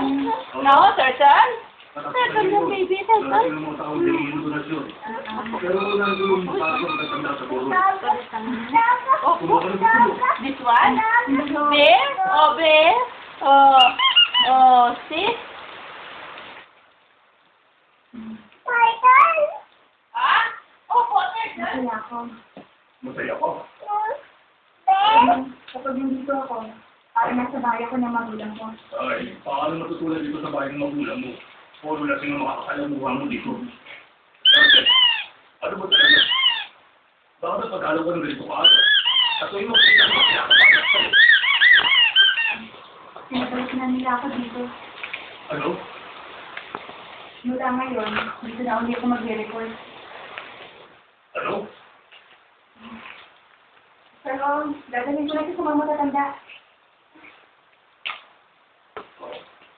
No, turtle? Turtle yung baby, turtle. Oh, this one? Bear? Oh, bear? Oh, see? Ah? Oh, turtle. Masaya ako. Masaya ko. Kapag nandito ako, parang nasa bahay ako ng magulang ko. Ay, paano matutulad dito sa bahay ng magulang mo? Puro lasing ang makakalamuha mo dito. Ano ba talaga? Bakit napag-alaw ka ng ganito ka ata? At tuwing mo kita mo, pinakapagat sa'yo. Pinabalik na nila ako dito. Ano? Mula ngayon, dito na ulit ako mag-record. Ano? Pero, dadalhin ko na ito sa mga matatanda.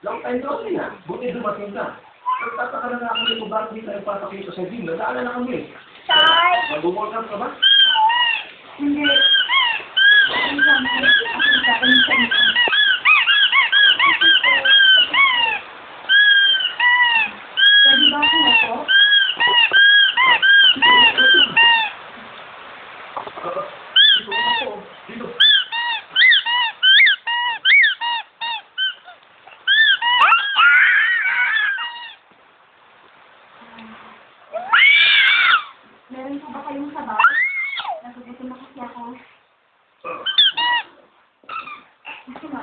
Long time no see na. Buti dumating ka. Nagtataka na nga kami kung bakit di tayo patak dito sa gym. Nagdaan na kami. Tay! Mag-workout ka ba? Hindi. Hindi kami. Ako nagkakaroon sa inyo. Pwede ba ako na po? Dito ako. Dito. Meron po ba kayong sabaw? Nagugutom na kasi ako. Gusto ba?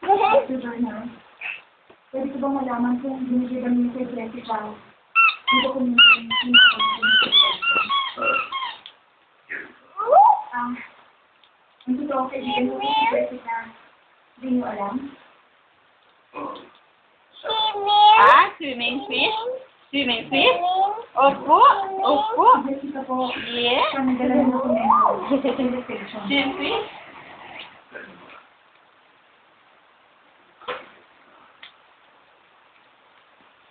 Mr. Bernard, pwede ko bang malaman kung binigay ba niyo kay Principal? Hindi ko minsan ang totoo kaibigan mo kay Principal, hindi niyo alam? Ah, swimming fish? Swimming fish? Opo, opo. Jessica po, Yeah. panagdala ng dokumento sa police station. Swimming fish?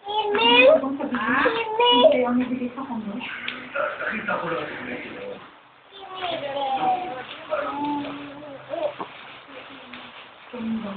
Ano bang sabihin? Hindi kayo ang nabigay sa kanya. Nakita ko lang ito. Tumbo.